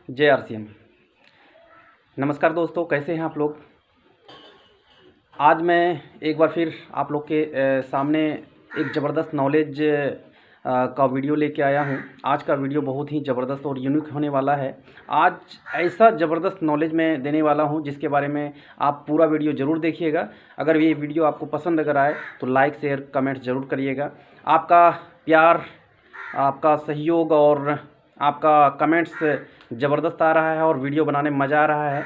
जय आरसीएम। नमस्कार दोस्तों, कैसे हैं आप लोग। आज मैं एक बार फिर आप लोग के सामने एक ज़बरदस्त नॉलेज का वीडियो लेके आया हूं। आज का वीडियो बहुत ही ज़बरदस्त और यूनिक होने वाला है। आज ऐसा ज़बरदस्त नॉलेज मैं देने वाला हूं जिसके बारे में आप पूरा वीडियो ज़रूर देखिएगा। अगर ये वीडियो आपको पसंद अगर आए तो लाइक शेयर कमेंट ज़रूर करिएगा। आपका प्यार, आपका सहयोग और आपका कमेंट्स ज़बरदस्त आ रहा है और वीडियो बनाने में मज़ा आ रहा है।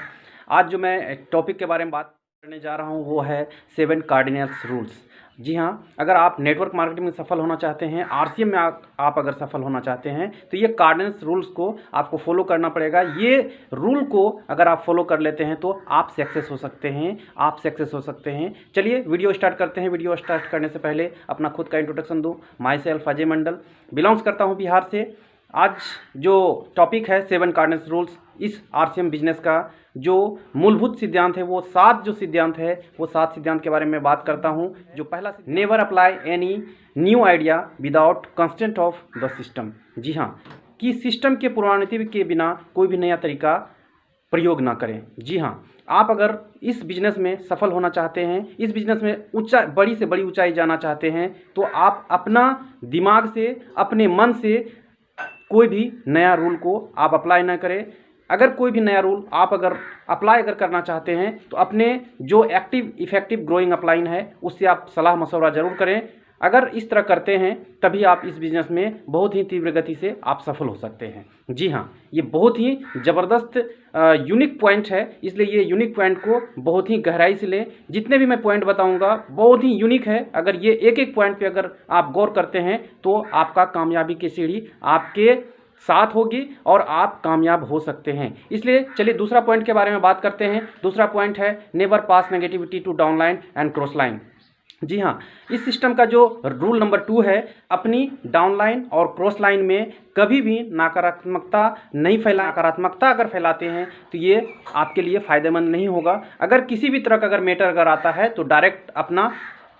आज जो मैं टॉपिक के बारे में बात करने जा रहा हूं वो है 7 कार्डिनल्स रूल्स। जी हाँ, अगर आप नेटवर्क मार्केटिंग में सफल होना चाहते हैं, आरसीएम में आप अगर सफल होना चाहते हैं तो ये कार्डिनल्स रूल्स को आपको फॉलो करना पड़ेगा। ये रूल को अगर आप फॉलो कर लेते हैं तो आप सक्सेस हो सकते हैं, आप सक्सेस हो सकते हैं। चलिए वीडियो स्टार्ट करते हैं। वीडियो स्टार्ट करने से पहले अपना खुद का इंट्रोडक्शन दूँ। My self Ajay Mandal, belongs करता हूँ बिहार से। आज जो टॉपिक है 7 कार्डिनल्स रूल्स, इस आरसीएम बिजनेस का जो मूलभूत सिद्धांत है, वो 7 जो सिद्धांत है वो 7 सिद्धांत के बारे में बात करता हूं। जो पहला, never apply any new idea without constraint of the system. जी हाँ, कि सिस्टम के पूर्वानुमति के बिना कोई भी नया तरीका प्रयोग ना करें। जी हाँ, आप अगर इस बिज़नेस में सफल होना चाहते हैं, इस बिज़नेस में बड़ी से बड़ी ऊंचाई जाना चाहते हैं, तो आप अपना दिमाग से, अपने मन से कोई भी नया रूल को आप अप्लाई ना करें। अगर कोई भी नया रूल आप अगर अप्लाई करना चाहते हैं तो अपने जो एक्टिव इफेक्टिव ग्रोइंग अपलाइन है उससे आप सलाह मशवरा ज़रूर करें। अगर इस तरह करते हैं तभी आप इस बिज़नेस में बहुत ही तीव्र गति से आप सफल हो सकते हैं। जी हाँ, ये बहुत ही ज़बरदस्त यूनिक पॉइंट है, इसलिए ये यूनिक पॉइंट को बहुत ही गहराई से लें। जितने भी मैं पॉइंट बताऊंगा बहुत ही यूनिक है। अगर ये एक एक पॉइंट पे अगर आप गौर करते हैं तो आपका कामयाबी की सीढ़ी आपके साथ होगी और आप कामयाब हो सकते हैं। इसलिए चलिए दूसरा पॉइंट के बारे में बात करते हैं। दूसरा पॉइंट है never pass negativity to downline and cross line. जी हाँ, इस सिस्टम का जो रूल नंबर 2 है, अपनी डाउनलाइन और क्रॉस लाइन में कभी भी नकारात्मकता नहीं फैला। नकारात्मकता अगर फैलाते हैं तो ये आपके लिए फ़ायदेमंद नहीं होगा। अगर किसी भी तरह का अगर मैटर अगर आता है तो डायरेक्ट अपना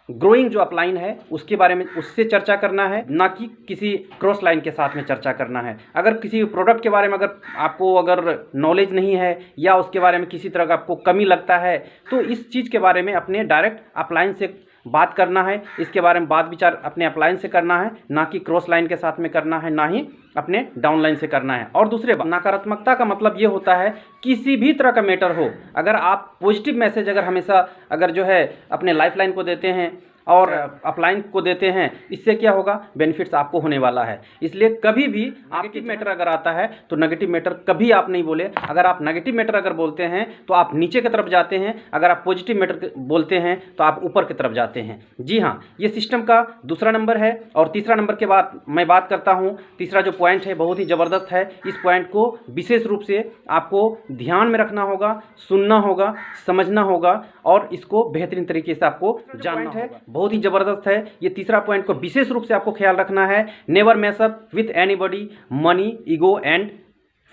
ग्रोइंग जो अपलाइन है उसके बारे में उससे चर्चा करना है, ना कि किसी क्रॉस लाइन के साथ में चर्चा करना है। अगर किसी प्रोडक्ट के बारे में अगर आपको अगर नॉलेज नहीं है या उसके बारे में किसी तरह का आपको कमी लगता है तो इस चीज़ के बारे में अपने डायरेक्ट अपलाइन से बात करना है। इसके बारे में बात विचार अपने अपलाइन से करना है, ना कि क्रॉस लाइन के साथ में करना है, ना ही अपने डाउन लाइन से करना है। और दूसरे, नकारात्मकता का मतलब ये होता है किसी भी तरह का मैटर हो, अगर आप पॉजिटिव मैसेज अगर हमेशा अगर जो है अपने लाइफ लाइन को देते हैं और अपलाइन को देते हैं, इससे क्या होगा, बेनिफिट्स आपको होने वाला है। इसलिए कभी भी नेगेटिव मैटर अगर आता है तो नेगेटिव मैटर कभी आप नहीं बोले। अगर आप नेगेटिव मैटर अगर बोलते हैं तो आप नीचे की तरफ जाते हैं, अगर आप पॉजिटिव मैटर बोलते हैं तो आप ऊपर की तरफ जाते हैं। जी हाँ, ये सिस्टम का दूसरा नंबर है। और तीसरा नंबर के बाद मैं बात करता हूँ, तीसरा जो पॉइंट है बहुत ही ज़बरदस्त है। इस पॉइंट को विशेष रूप से आपको ध्यान में रखना होगा, सुनना होगा, समझना होगा और इसको बेहतरीन तरीके से आपको जानना है। बहुत ही ज़बरदस्त है। ये तीसरा पॉइंट को विशेष रूप से आपको ख्याल रखना है। Never mess up with anybody, money, ego and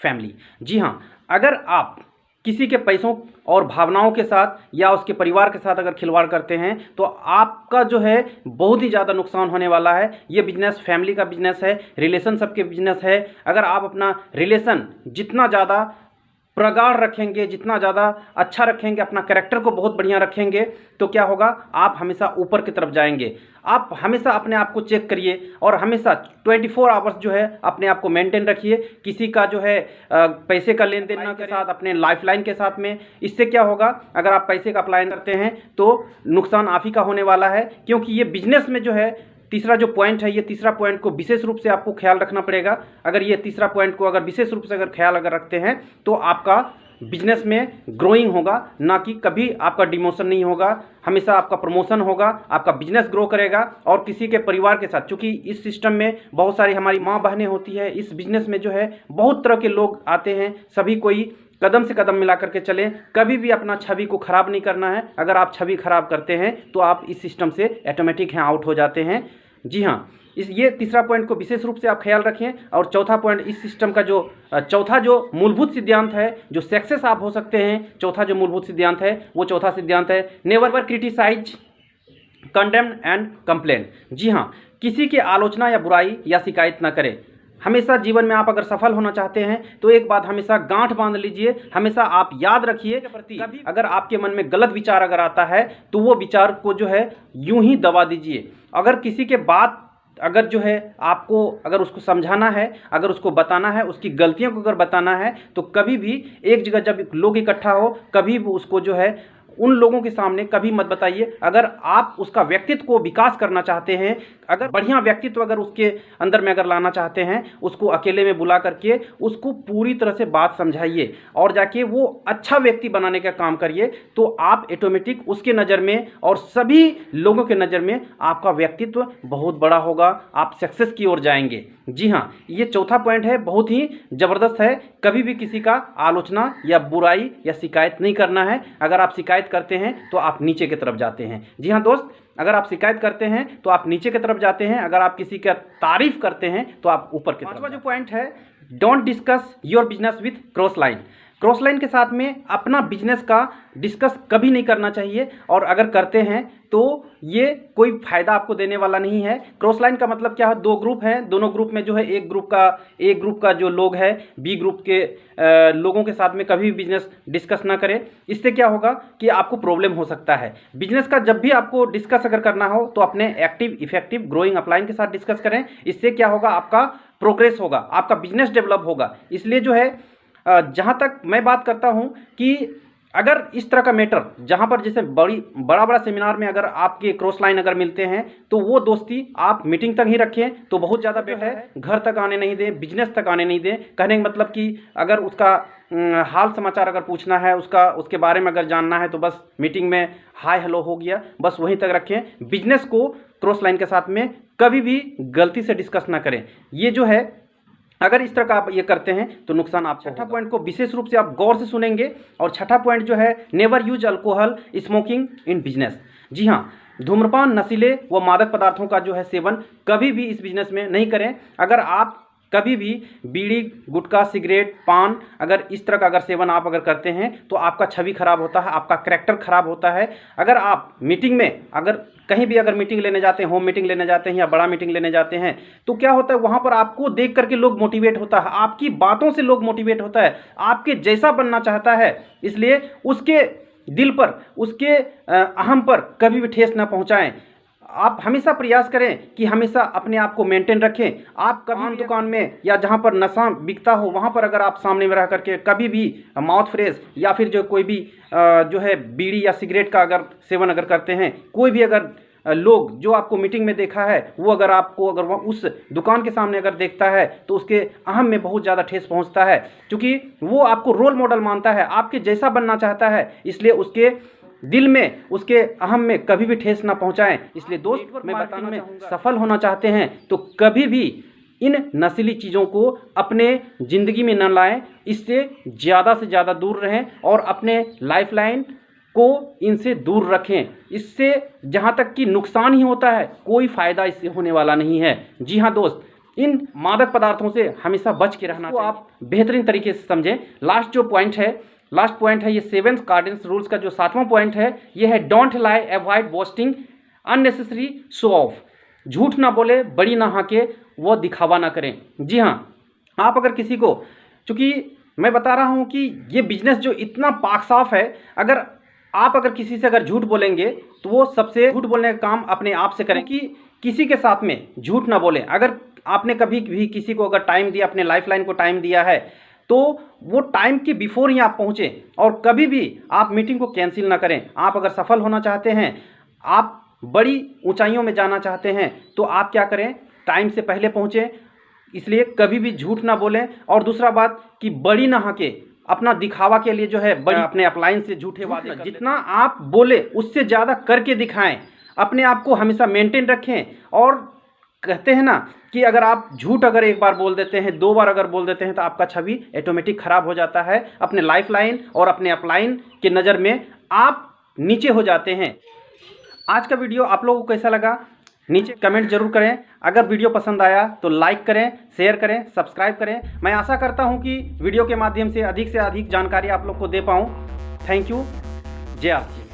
family. जी हाँ, अगर आप किसी के पैसों और भावनाओं के साथ या उसके परिवार के साथ अगर खिलवाड़ करते हैं तो आपका जो है बहुत ही ज़्यादा नुकसान होने वाला है। ये बिजनेस फैमिली का बिजनेस है, रिलेशनशिप के बिजनेस है। अगर आप अपना रिलेशन जितना ज़्यादा प्रगाढ़ रखेंगे, जितना ज़्यादा अच्छा रखेंगे, अपना कैरेक्टर को बहुत बढ़िया रखेंगे, तो क्या होगा, आप हमेशा ऊपर की तरफ जाएंगे। आप हमेशा अपने आप को चेक करिए और हमेशा 24 आवर्स जो है अपने आप को मेंटेन रखिए। किसी का जो है पैसे का लेन देन के साथ, अपने लाइफ लाइन के साथ में। इससे क्या होगा, अगर आप पैसे का अप्लाई करते हैं तो नुकसान आप ही का होने वाला है। क्योंकि ये बिजनेस में जो है तीसरा जो पॉइंट है, ये तीसरा पॉइंट को विशेष रूप से आपको ख्याल रखना पड़ेगा। अगर ये तीसरा पॉइंट को अगर विशेष रूप से अगर ख्याल अगर रखते हैं तो आपका बिजनेस में ग्रोइंग होगा, ना कि कभी आपका डिमोशन नहीं होगा। हमेशा आपका प्रमोशन होगा, आपका बिजनेस ग्रो करेगा। और किसी के परिवार के साथ, चूँकि इस सिस्टम में बहुत सारी हमारी माँ बहनें होती है, इस बिजनेस में जो है बहुत तरह के लोग आते हैं, सभी कोई कदम से कदम मिला करके चलें। कभी भी अपना छवि को ख़राब नहीं करना है। अगर आप छवि ख़राब करते हैं तो आप इस सिस्टम से ऑटोमेटिक हैं आउट हो जाते हैं। जी हाँ, ये तीसरा पॉइंट को विशेष रूप से आप ख्याल रखें। और चौथा पॉइंट, इस सिस्टम का जो चौथा जो मूलभूत सिद्धांत है, जो सक्सेस आप हो सकते हैं, चौथा जो मूलभूत सिद्धांत है वो चौथा सिद्धांत है never criticise, condemn and complain. जी हाँ, किसी की आलोचना या बुराई या शिकायत ना करें। हमेशा जीवन में आप अगर सफल होना चाहते हैं तो एक बात हमेशा गांठ बांध लीजिए, हमेशा आप याद रखिए कभी अगर आपके मन में गलत विचार अगर आता है तो वो विचार को जो है यूं ही दबा दीजिए। अगर किसी के बात अगर जो है आपको अगर उसको समझाना है, अगर उसको बताना है, उसकी गलतियों को अगर बताना है तो कभी भी एक जगह जब लोग इकट्ठा हो कभी भी उसको जो है उन लोगों के सामने कभी मत बताइए। अगर आप उसका व्यक्तित्व को विकास करना चाहते हैं, अगर बढ़िया व्यक्तित्व अगर उसके अंदर में अगर लाना चाहते हैं, उसको अकेले में बुला करके उसको पूरी तरह से बात समझाइए और जाके वो अच्छा व्यक्ति बनाने का काम करिए। तो आप ऑटोमेटिक उसके नज़र में और सभी लोगों के नज़र में आपका व्यक्तित्व बहुत बड़ा होगा, आप सक्सेस की ओर जाएंगे। जी हाँ, ये चौथा पॉइंट है, बहुत ही ज़बरदस्त है। कभी भी किसी का आलोचना या बुराई या शिकायत नहीं करना है। अगर आप शिकायत करते हैं तो आप नीचे की तरफ जाते हैं। जी हाँ दोस्त, अगर आप शिकायत करते हैं तो आप नीचे की तरफ जाते हैं, अगर आप किसी का तारीफ करते हैं तो आप ऊपर की तरफ। पांचवा जो पॉइंट है, don't discuss your business with cross line. Cross line के साथ में अपना बिजनेस का डिस्कस कभी नहीं करना चाहिए, और अगर करते हैं तो ये कोई फ़ायदा आपको देने वाला नहीं है। क्रॉस लाइन का मतलब क्या है, दो ग्रुप हैं, दोनों ग्रुप में जो है एक ग्रुप का जो लोग है बी ग्रुप के लोगों के साथ में कभी भी बिजनेस डिस्कस ना करें। इससे क्या होगा कि आपको प्रॉब्लम हो सकता है। बिजनेस का जब भी आपको डिस्कस अगर करना हो तो अपने एक्टिव, इफेक्टिव, ग्रोइंग अपलाइन के साथ डिस्कस करें। इससे क्या होगा, आपका प्रोग्रेस होगा, आपका बिजनेस डेवलप होगा। इसलिए जो है जहाँ तक मैं बात करता हूँ कि अगर इस तरह का मैटर जहाँ पर जैसे बड़ा सेमिनार में अगर आपके क्रॉस लाइन अगर मिलते हैं तो वो दोस्ती आप मीटिंग तक ही रखें तो बहुत ज़्यादा बेटर है। घर तक आने नहीं दें, बिजनेस तक आने नहीं दें। कहने का मतलब कि अगर उसका हाल समाचार अगर पूछना है, उसके बारे में अगर जानना है तो बस मीटिंग में हाय हेलो हो गया, बस वहीं तक रखें। बिजनेस को क्रॉस लाइन के साथ में कभी भी गलती से डिस्कस ना करें। ये जो है अगर इस तरह का आप ये करते हैं तो नुकसान आपको। छठा पॉइंट को विशेष रूप से आप गौर से सुनेंगे। और छठा पॉइंट जो है, never use alcohol smoking in business. जी हाँ, धूम्रपान, नशीले व मादक पदार्थों का जो है सेवन कभी भी इस बिजनेस में नहीं करें। अगर आप कभी भी बीड़ी, गुटखा, सिगरेट, पान अगर इस तरह का अगर सेवन आप अगर करते हैं तो आपका छवि खराब होता है, आपका करैक्टर खराब होता है। अगर आप मीटिंग में अगर कहीं भी अगर मीटिंग लेने जाते हैं, होम मीटिंग लेने जाते हैं या बड़ा मीटिंग लेने जाते हैं तो क्या होता है, वहाँ पर आपको देख करके लोग मोटिवेट होता है, आपकी बातों से लोग मोटिवेट होता है, आपके जैसा बनना चाहता है। इसलिए उसके दिल पर, उसके अहम पर कभी भी ठेस ना पहुँचाएँ। आप हमेशा प्रयास करें कि हमेशा अपने आप को मेंटेन रखें। आप कभी दुकान में या जहां पर नशा बिकता हो वहां पर अगर आप सामने में रह करके कभी भी माउथ फ्रेश या फिर जो कोई भी जो है बीड़ी या सिगरेट का अगर सेवन अगर करते हैं, कोई भी अगर लोग जो आपको मीटिंग में देखा है वो अगर आपको अगर वह उस दुकान के सामने अगर देखता है तो उसके अहम में बहुत ज़्यादा ठेस पहुंचता है, क्योंकि वो आपको रोल मॉडल मानता है, आपके जैसा बनना चाहता है। इसलिए उसके दिल में, उसके अहम में कभी भी ठेस ना पहुंचाएं। इसलिए दोस्त, मैं बताना चाहूँगा, सफल होना चाहते हैं तो कभी भी इन नशीली चीज़ों को अपने ज़िंदगी में न लाएं। इससे ज़्यादा से ज़्यादा दूर रहें और अपने लाइफलाइन को इनसे दूर रखें। इससे जहाँ तक कि नुकसान ही होता है, कोई फ़ायदा इससे होने वाला नहीं है। जी हाँ दोस्त, इन मादक पदार्थों से हमेशा बच के रहना चाहिए। आप बेहतरीन तरीके से समझें। लास्ट पॉइंट है ये 7 कार्डिनल रूल्स का जो 7वां पॉइंट है, ये है don't lie, avoid boasting, unnecessary show off. झूठ ना बोले, बड़ी ना हाके, वो दिखावा ना करें। जी हाँ, आप अगर किसी को, चूँकि मैं बता रहा हूँ कि ये बिजनेस जो इतना पाक साफ है, अगर आप अगर किसी से अगर झूठ बोलेंगे तो वो सबसे झूठ बोलने का काम अपने आप से करें कि किसी के साथ में झूठ ना बोलें। अगर आपने कभी भी किसी को अगर टाइम दिया, अपने लाइफलाइन को टाइम दिया है, तो वो टाइम के बिफोर ही आप पहुँचें और कभी भी आप मीटिंग को कैंसिल ना करें। आप अगर सफल होना चाहते हैं, आप बड़ी ऊंचाइयों में जाना चाहते हैं तो आप क्या करें, टाइम से पहले पहुँचें। इसलिए कभी भी झूठ ना बोलें। और दूसरा बात कि बड़ी ना हाके, अपना दिखावा के लिए जो है बड़ी अपने अपलाइन से झूठे वादे, जितना आप बोले उससे ज़्यादा करके दिखाएं। अपने आप को हमेशा मेंटेन रखें। और कहते हैं ना कि अगर आप झूठ अगर एक बार बोल देते हैं, 2 बार अगर बोल देते हैं तो आपका छवि ऑटोमेटिक खराब हो जाता है। अपने लाइफलाइन और अपने अपलाइन के नज़र में आप नीचे हो जाते हैं। आज का वीडियो आप लोगों को कैसा लगा, नीचे कमेंट जरूर करें। अगर वीडियो पसंद आया तो लाइक करें, शेयर करें, सब्सक्राइब करें। मैं आशा करता हूं कि वीडियो के माध्यम से अधिक जानकारी आप लोग को दे पाऊं। Thank you. जय आसिफ।